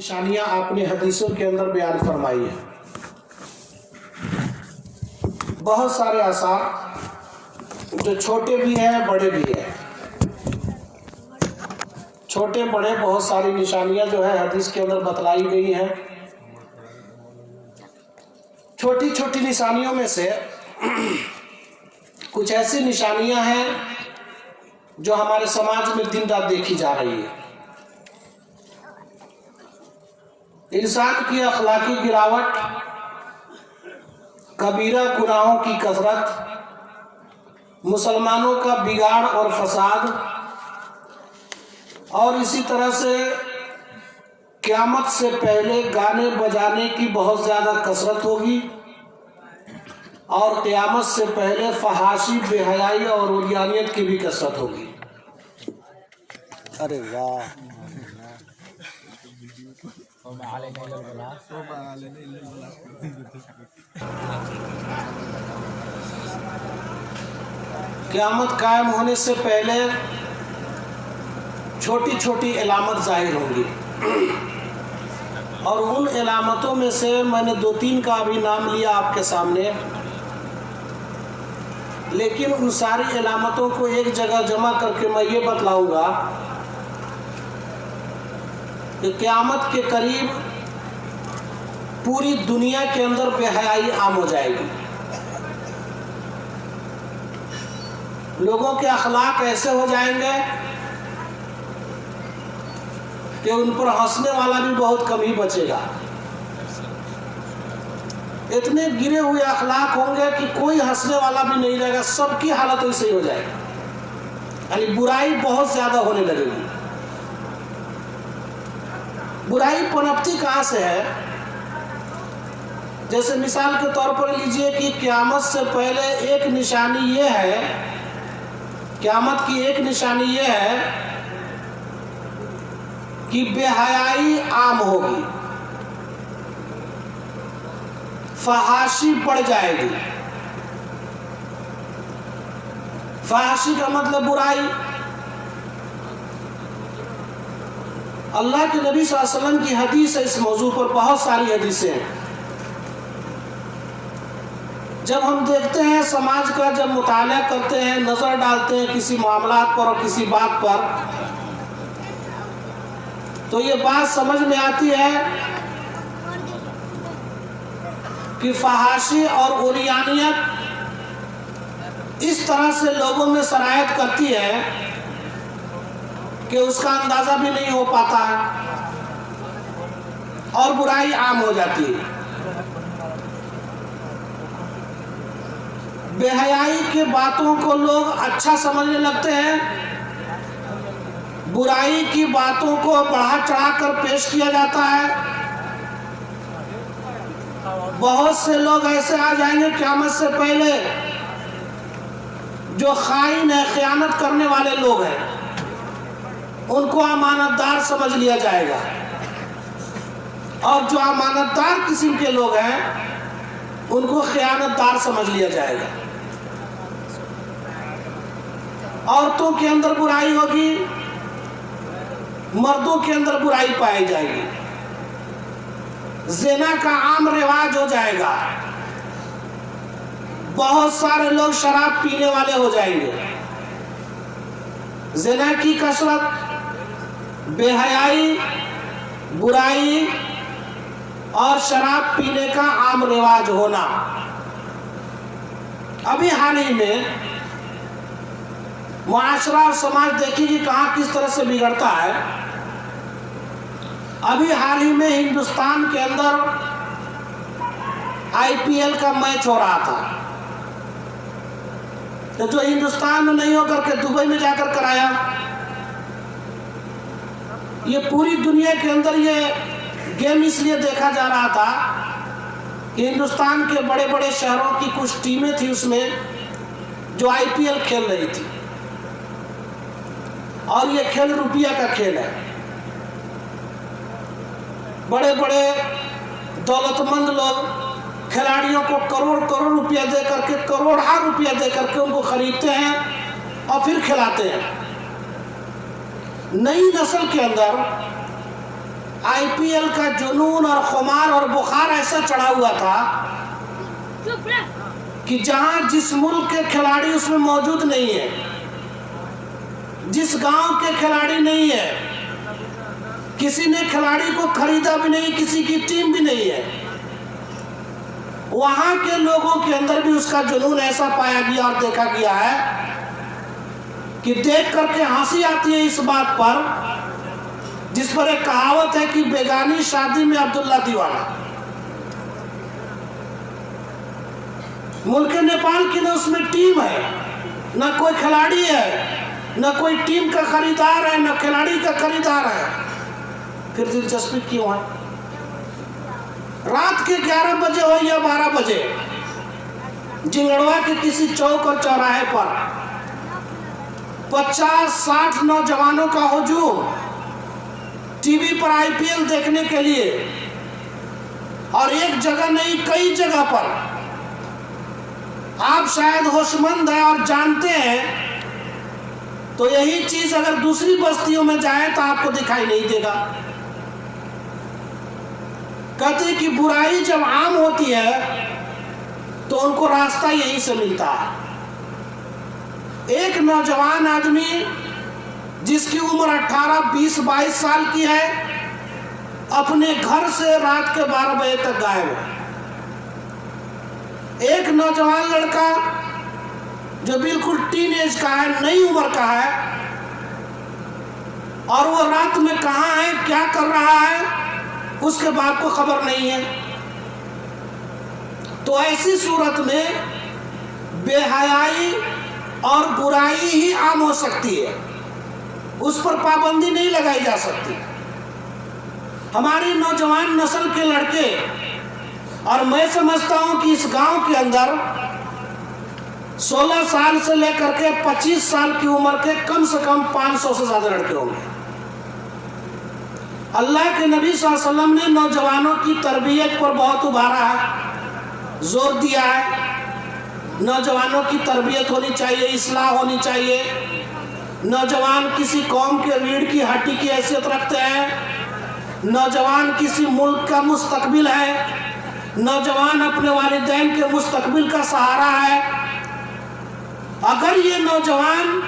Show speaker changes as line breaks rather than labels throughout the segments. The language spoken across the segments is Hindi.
निशानियां आपने हदीसों के अंदर बयान फरमाई है। बहुत सारे आसार जो छोटे भी हैं बड़े भी हैं, छोटे बड़े बहुत सारी निशानियां जो है हदीस के अंदर बतलाई गई हैं। छोटी छोटी निशानियों में से कुछ ऐसी निशानियां हैं जो हमारे समाज में दिन रात देखी जा रही है। इंसान की अखलाकी गिरावट, कबीरा गुनाहों की कसरत, मुसलमानों का बिगाड़ और फसाद, और इसी तरह से क़यामत से पहले गाने बजाने की बहुत ज़्यादा कसरत होगी और क़यामत से पहले फहाशी, बेहयाई और उरियानियत की भी कसरत होगी।
अरे वाह,
क़यामत कायम होने से पहले छोटी छोटी इलामत जाहिर होंगी और उन इलामतों में से मैंने 2-3 का अभी नाम लिया आपके सामने, लेकिन उन सारी इलामतों को एक जगह जमा करके मैं ये बतलाऊंगा कि क़यामत के करीब पूरी दुनिया के अंदर बेहयाई आम हो जाएगी। लोगों के अखलाक ऐसे हो जाएंगे कि उन पर हंसने वाला भी बहुत कम ही बचेगा। इतने गिरे हुए अखलाक होंगे कि कोई हंसने वाला भी नहीं रहेगा, सबकी हालत वैसे ही हो जाएगी। यानी बुराई बहुत ज्यादा होने लगेगी। बुराई पनपती कहाँ से है? जैसे मिसाल के तौर पर लीजिए कि क़यामत से पहले एक निशानी ये है, क़यामत की एक निशानी ये है कि बेहयाई आम होगी, फहाशी बढ़ जाएगी। फहाशी का मतलब बुराई। अल्लाह के नबी सल्लल्लाहु अलैहि वसल्लम की हदीस है इस मौजू पर, बहुत सारी हदीसें हैं। जब हम देखते हैं समाज का, जब मुताला करते हैं, नजर डालते हैं किसी मामलात पर और किसी बात पर, तो ये बात समझ में आती है कि फहाशी और उरियानियत इस तरह से लोगों में सरायत करती है कि उसका अंदाजा भी नहीं हो पाता है और बुराई आम हो जाती है। बेहयाई के बातों को लोग अच्छा समझने लगते हैं, बुराई की बातों को बढ़ा चढ़ा कर पेश किया जाता है। बहुत से लोग ऐसे आ जाएंगे क़यामत से पहले जो खाइन है, खयानत करने वाले लोग हैं, उनको अमानतदार समझ लिया जाएगा, और जो अमानतदार किस्म के लोग हैं उनको खयानतदार समझ लिया जाएगा। औरतों के अंदर बुराई होगी, मर्दों के अंदर बुराई पाई जाएगी। ज़िना का आम रिवाज हो जाएगा, बहुत सारे लोग शराब पीने वाले हो जाएंगे। ज़िना की कसरत, बेहयाई, बुराई और शराब पीने का आम रिवाज होना। अभी हाल ही में मुआशरा और समाज देखिए कहाँ किस तरह से बिगड़ता है। अभी हाल ही में हिंदुस्तान के अंदर IPL का मैच हो रहा था, तो जो हिंदुस्तान में नहीं होकर के दुबई में जाकर कराया। ये पूरी दुनिया के अंदर ये गेम इसलिए देखा जा रहा था कि हिंदुस्तान के बड़े बड़े शहरों की कुछ टीमें थी उसमें जो IPL खेल रही थी, और ये खेल रुपया का खेल है। बड़े बड़े दौलतमंद लोग खिलाड़ियों को करोड़ करोड़ रुपया दे करके, करोड़ा रुपया दे करके उनको खरीदते हैं और फिर खिलाते हैं। नई नस्ल के अंदर आईपीएल का जुनून और खुमार और बुखार ऐसा चढ़ा हुआ था कि जहां जिस मुल्क के खिलाड़ी उसमें मौजूद नहीं है, जिस गांव के खिलाड़ी नहीं है, किसी ने खिलाड़ी को खरीदा भी नहीं, किसी की टीम भी नहीं है, वहां के लोगों के अंदर भी उसका जुनून ऐसा पाया गया और देखा गया है कि देख करके हंसी आती है इस बात पर, जिस पर एक कहावत है कि बेगानी शादी में अब्दुल्ला दीवाना। मुल्क नेपाल की न उसमें टीम है, न कोई खिलाड़ी है, न कोई टीम का खरीदार है, न खिलाड़ी का खरीदार है, फिर दिलचस्पी क्यों है? रात के 11 बजे हो या 12 बजे जिंगड़वा के किसी चौक और चौराहे पर 50-60 नौजवानों का हुजूम टीवी पर आईपीएल देखने के लिए, और एक जगह नहीं कई जगह पर। आप शायद होशमंद हैं और जानते हैं, तो यही चीज अगर दूसरी बस्तियों में जाए तो आपको दिखाई नहीं देगा। कहते हैं कि बुराई जब आम होती है तो उनको रास्ता यहीं से मिलता है। एक नौजवान आदमी जिसकी उम्र 18, 20, 22 साल की है, अपने घर से रात के 12 बजे तक गायब है। एक नौजवान लड़का जो बिल्कुल टीनेज का है, नई उम्र का है, और वो रात में कहाँ है, क्या कर रहा है, उसके बाप को खबर नहीं है। तो ऐसी सूरत में बेहयाई और बुराई ही आम हो सकती है, उस पर पाबंदी नहीं लगाई जा सकती। हमारी नौजवान नस्ल के लड़के, और मैं समझता हूं कि इस गांव के अंदर 16 साल से लेकर के 25 साल की उम्र के कम से कम 500 से ज्यादा लड़के होंगे। अल्लाह के नबी सल्लल्लाहु अलैहि वसल्लम ने नौजवानों की तरबियत पर बहुत उभारा है, जोर दिया है। नौजवानों की तरबियत होनी चाहिए, इस्लाह होनी चाहिए। नौजवान किसी कौम के रीढ़ की हड्डी की हैसियत रखते हैं। नौजवान किसी मुल्क का मुस्तकबिल है। नौजवान अपने वालिदैन के मुस्तकबिल का सहारा है। अगर ये नौजवान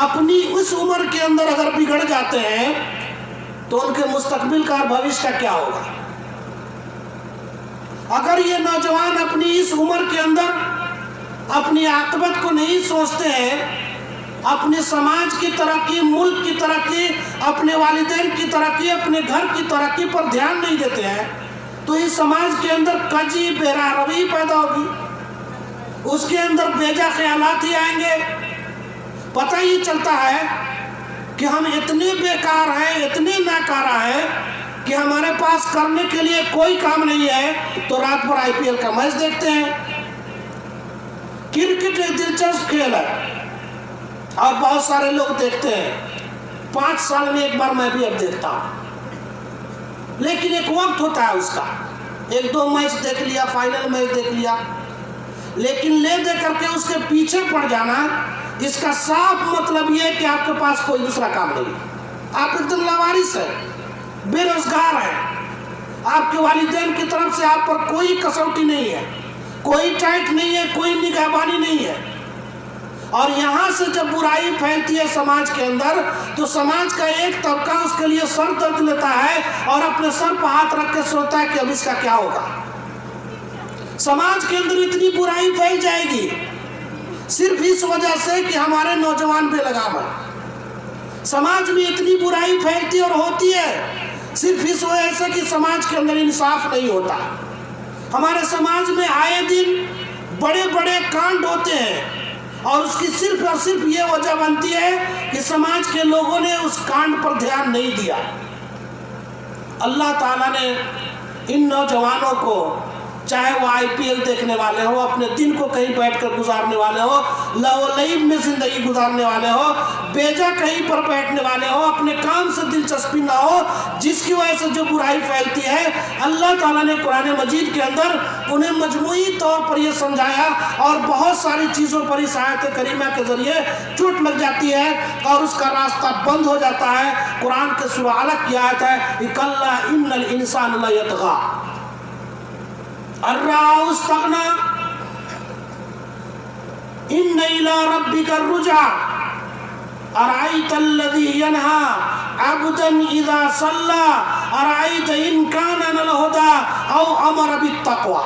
अपनी उस उम्र के अंदर अगर बिगड़ जाते हैं तो उनके मुस्तकबिल का भविष्य का क्या होगा? अगर ये नौजवान अपनी इस उम्र के अंदर अपनी आकबत को नहीं सोचते हैं, अपने समाज की तरक्की, मुल्क की तरक्की, अपने वालिदैन की तरक्की, अपने घर की तरक्की पर ध्यान नहीं देते हैं, तो इस समाज के अंदर कजी बेरारवी पैदा होगी, उसके अंदर बेजा ख्यालात ही आएंगे। पता ही चलता है कि हम इतने बेकार हैं, इतने नाकारा हैं कि हमारे पास करने के लिए कोई काम नहीं है, तो रात भर आईपीएल का मैच देखते हैं। क्रिकेट एक दिलचस्प खेल है और बहुत सारे लोग देखते हैं। 5 साल में एक बार मैं भी अब देखता हूं, लेकिन एक वक्त होता है उसका। 1-2 मैच देख लिया, फाइनल मैच देख लिया, लेकिन ले दे करके उसके पीछे पड़ जाना, इसका साफ मतलब यह है कि आपके पास कोई दूसरा काम नहीं है। आप एकदम लावारिस है, बेरोजगार है। आपके वालिदैन की तरफ से आप पर कोई कसौटी नहीं है, कोई टाइट नहीं है, कोई निगहबानी नहीं है। और यहाँ से जब बुराई फैलती है समाज के अंदर, तो समाज का एक तबका उसके लिए सर दर्द लेता है और अपने सर पर हाथ रख के सोचता है कि अब इसका क्या होगा। समाज के अंदर इतनी बुराई फैल जाएगी सिर्फ इस वजह से कि हमारे नौजवान बेलगाम है। समाज में इतनी बुराई फैलती और होती है सिर्फ इस वजह से कि समाज के अंदर इंसाफ नहीं होता। हमारे समाज में आए दिन बड़े बड़े कांड होते हैं और उसकी सिर्फ और सिर्फ ये वजह बनती है कि समाज के लोगों ने उस कांड पर ध्यान नहीं दिया। अल्लाह ताला ने इन नौजवानों को चाहे वो IPL देखने वाले हो, अपने दिन को कहीं बैठकर गुजारने वाले हो, लव में जिंदगी गुजारने वाले हो, बेजा कहीं पर बैठने वाले हो, अपने काम से दिलचस्पी ना हो, जिसकी वजह से जो बुराई फैलती है, अल्लाह ताला ने कुरान मजीद के अंदर उन्हें मजमूई तौर पर यह समझाया और बहुत सारी चीज़ों पर इस आयत करीमा के जरिए चोट लग जाती है और उसका रास्ता बंद हो जाता है। कुरान के सूरा अलग की आयत है, कल्ला इन्नल इंसान लयतगा अर्राउ इस्तगना इन्न इला रब्बिका रुजा अराइतल्लज़ी यनहा अब्दन इज़ा सल्ला अराइत इन काना अलल हुदा औ अमर बित्तक़वा।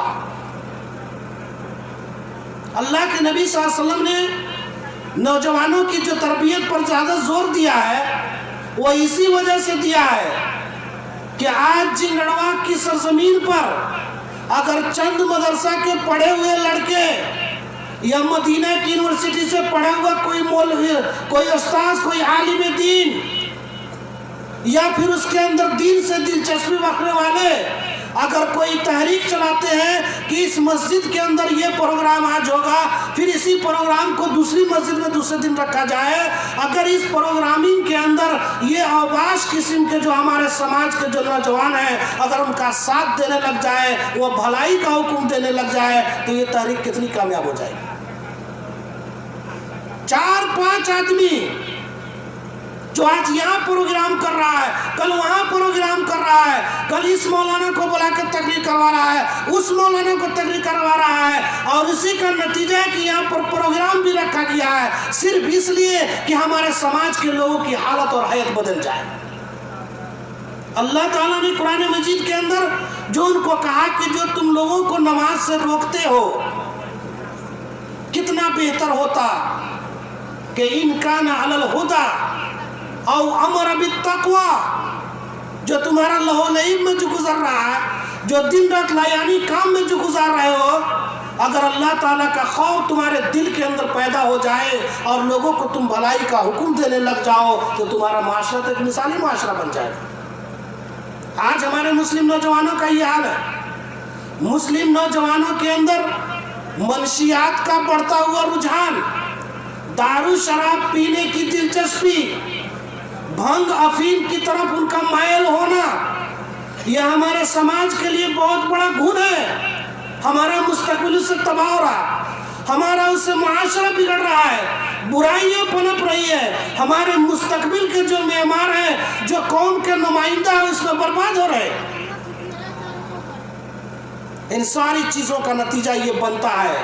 अल्लाह के नबी सल्लल्लाहु अलैहि वसल्लम ने नौजवानों की जो तरबियत पर ज़्यादा जोर दिया है वो इसी वजह से दिया है कि आज जिंगड़वा की सरजमीन पर अगर चंद मदरसा के पढ़े हुए लड़के या मदीना की यूनिवर्सिटी से पढ़ा हुआ कोई मौलवी, कोई उस्ताद, कोई आलिम दीन या फिर उसके अंदर दीन से दिलचस्पी रखने वाले अगर कोई तहरीक चलाते हैं कि इस मस्जिद के अंदर ये प्रोग्राम आज होगा, फिर इसी प्रोग्राम को दूसरी मस्जिद में दूसरे दिन रखा जाए, अगर इस प्रोग्रामिंग के अंदर ये अवकाश किस्म के जो हमारे समाज के जो नौजवान हैं अगर उनका साथ देने लग जाए, वो भलाई का हुक्म देने लग जाए, तो ये तहरीक कितनी कामयाब हो जाएगी। 4-5 आदमी जो आज यहाँ प्रोग्राम कर रहा है, कल वहाँ प्रोग्राम कर रहा है, कल इस मौलाना को बुला कर तकरीर करवा रहा है, उस मौलाना को तकरीर करवा रहा है, और इसी का नतीजा है कि यहाँ पर प्रोग्राम भी रखा गया है सिर्फ इसलिए कि हमारे समाज के लोगों की हालत और हयात बदल जाए। अल्लाह ताला ने कुरान मजीद के अंदर जो उनको कहा कि जो तुम लोगों को नमाज से रोकते हो, कितना बेहतर होता कि इनका न अलल हुदा और अमर बित्तक़वा, जो तुम्हारा लहो-लहीब में जो गुजर रहा है, जो दिन रात लायानी काम में जो गुजार रहे हो, अगर अल्लाह ताला का खौफ तुम्हारे दिल के अंदर पैदा हो जाए और लोगों को तुम भलाई का हुक्म देने लग जाओ, तो तुम्हारा माशरा तो एक मिसाली माशरा बन जाएगा। आज हमारे मुस्लिम नौजवानों का ये हाल है। मुस्लिम नौजवानों के अंदर मनशियात का बढ़ता हुआ रुझान, दारू शराब पीने की दिलचस्पी, भंग अफीम की तरफ उनका मायल होना, यह हमारे समाज के लिए बहुत बड़ा गुण है। हमारा मुस्तकबिल उससे तबाह हो रहा है, हमारा उससे मुआशरा बिगड़ रहा है, बुराइयां पनप रही है, हमारे मुस्तकबिल के जो मेहमान हैं, जो कौम के नुमाइंदा है, उसमें बर्बाद हो रहे हैं। इन सारी चीजों का नतीजा ये बनता है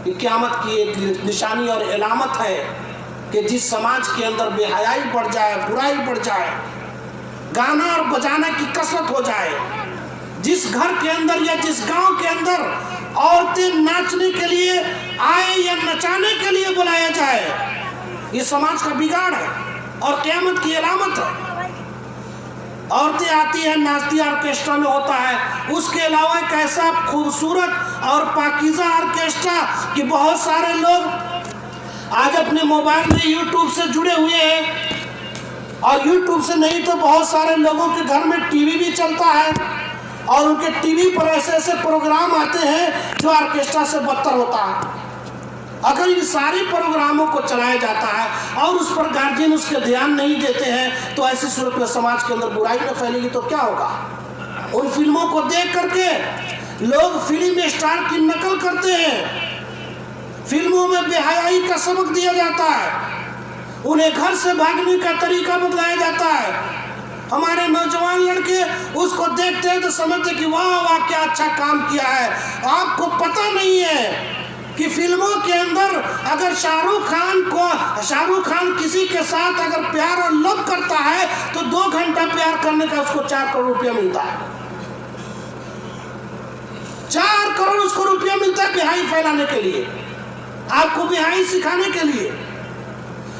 कि क़यामत की एक निशानी और इलामत है कि जिस समाज के अंदर बेहयाई बढ़ जाए, बुराई बढ़ जाए, गाना और बजाना की कसरत हो जाए, जिस घर के अंदर या जिस गांव के अंदर औरतें नाचने के लिए आए या नचाने के लिए बुलाया जाए, ये समाज का बिगाड़ है और क़यामत की इलामत है। औरतें आती हैं, नाचती ऑर्केस्ट्रा में होता है, उसके अलावा एक ऐसा खूबसूरत और पाकीज़ा ऑर्केस्ट्रा कि बहुत सारे लोग आज अपने मोबाइल में यूट्यूब से जुड़े हुए हैं, और यूट्यूब से नहीं तो बहुत सारे लोगों के घर में टीवी भी चलता है और उनके टीवी पर ऐसे ऐसे प्रोग्राम आते हैं जो ऑर्केस्ट्रा से बदतर होता है। अगर इन सारे प्रोग्रामों को चलाया जाता है और उस पर गार्जियन उसके ध्यान नहीं देते हैं, तो ऐसी सूरत में समाज के अंदर बुराई न फैलेगी तो क्या होगा। उन फिल्मों को देख करके लोग फिल्म स्टार की नकल करते हैं, फिल्मों में बेहयाई का सबक दिया जाता है, उन्हें घर से भागने का तरीका बतलाया जाता है। हमारे नौजवान लड़के उसको देखते हैं तो समझते कि वाह वाह क्या अच्छा काम किया है। आपको पता नहीं है कि फिल्मों के अंदर अगर शाहरुख खान किसी के साथ अगर प्यार और लव करता है तो 2 घंटा प्यार करने का उसको 4 करोड़ रुपया मिलता है। 4 करोड़ उसको रुपया मिलता है बेहाई फैलाने के लिए, आपको बेहाई सिखाने के लिए।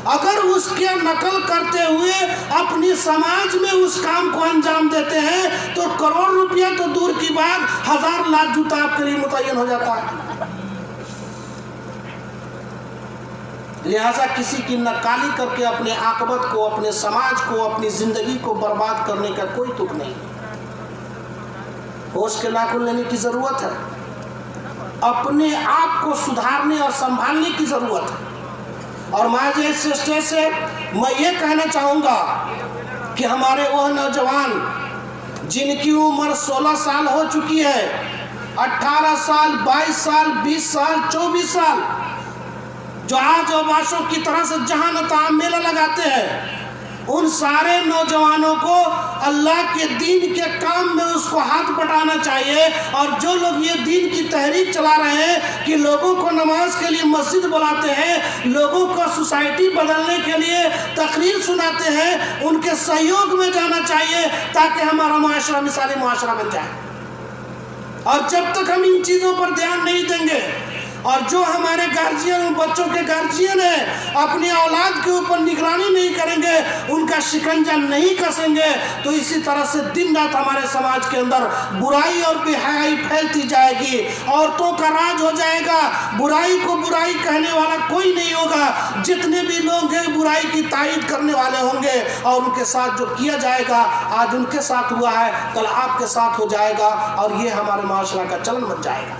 अगर उसके नकल करते हुए अपनी समाज में उस काम को अंजाम देते हैं तो करोड़ रुपया तो दूर की बात, 1000 लाख जूता आपके लिए मुतय्यन हो जाता है। लिहाजा किसी की नकाली करके अपने आकबत को, अपने समाज को, अपनी जिंदगी को बर्बाद करने का कोई तुक नहीं। होश के नाखून लेने की ज़रूरत है, अपने आप को सुधारने और संभालने की ज़रूरत है। और मैं इस स्टेज से मैं ये कहना चाहूँगा कि हमारे वह नौजवान जिनकी उम्र 16 साल हो चुकी है, 18 साल, 22 साल, 20 साल, 24 साल, जो आज अवासों की तरह से जहां न तहां मेला लगाते हैं, उन सारे नौजवानों को अल्लाह के दीन के काम में उसको हाथ बटाना चाहिए। और जो लोग ये दीन की तहरीक चला रहे हैं कि लोगों को नमाज के लिए मस्जिद बुलाते हैं, लोगों को सोसाइटी बदलने के लिए तकरीर सुनाते हैं, उनके सहयोग में जाना चाहिए ताकि हमारा मुआशरा मिसाली मुआशरा बन जाए। और जब तक हम इन चीज़ों पर ध्यान नहीं देंगे और जो हमारे गार्जियन, बच्चों के गार्जियन हैं, अपनी औलाद के ऊपर निगरानी नहीं करेंगे, उनका शिकंजा नहीं कसेंगे, तो इसी तरह से दिन रात हमारे समाज के अंदर बुराई और बेहयाई फैलती जाएगी, औरतों का राज हो जाएगा, बुराई को बुराई कहने वाला कोई नहीं होगा। जितने भी लोग हैं बुराई की तायीद करने वाले होंगे और उनके साथ जो किया जाएगा, आज उनके साथ हुआ है कल आपके साथ हो जाएगा और ये हमारे माशरा का चलन बन जाएगा।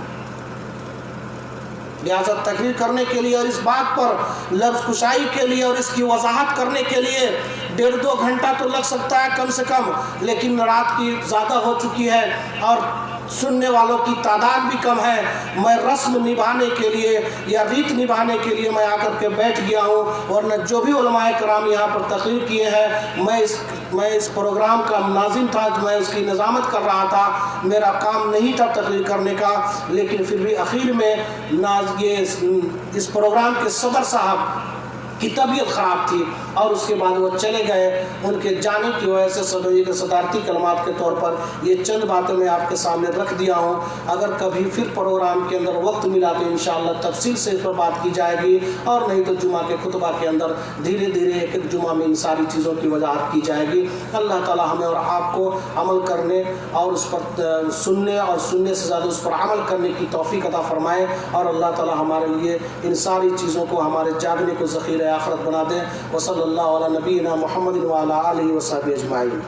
लिहाजा तकरीर करने के लिए और इस बात पर लफ्ज़ कुशाई के लिए और इसकी वजाहत करने के लिए 1.5-2 घंटा तो लग सकता है कम से कम, लेकिन रात की ज़्यादा हो चुकी है और सुनने वालों की तादाद भी कम है। मैं रस्म निभाने के लिए या रीत निभाने के लिए मैं आकर के बैठ गया हूँ, वरना जो भी उलमाए कराम यहाँ पर तकरीर किए हैं, मैं इस प्रोग्राम का नाज़िम था, मैं इसकी निज़ामत कर रहा था, मेरा काम नहीं था तकरीर करने का, लेकिन फिर भी आखिर में इस प्रोग्राम के सदर साहब की तबीयत ख़राब थी और उसके बाद वो चले गए। उनके जाने की वजह से सदोई के सदारती कलमात के तौर पर ये चंद बातें मैं आपके सामने रख दिया हूँ। अगर कभी फिर प्रोग्राम के अंदर वक्त मिला तो इंशाअल्लाह तफसील से इस पर बात की जाएगी, और नहीं तो जुमा के खुतबा के अंदर धीरे धीरे एक एक जुमा में इन सारी चीज़ों की वजाहत की जाएगी। अल्लाह ताला हमें और आपको अमल करने और उस पर सुनने और सुनने से ज़्यादा उस पर अमल करने की तौफीक अता फरमाए, और अल्लाह ताला हमारे लिए इन सारी चीज़ों को, हमारे जागने को ज़ख़ीरा आखिरत बना दें। वसल्लल्लाहु अला नबीना मुहम्मद व अला आलिहि व सहबिहि अजमाइन।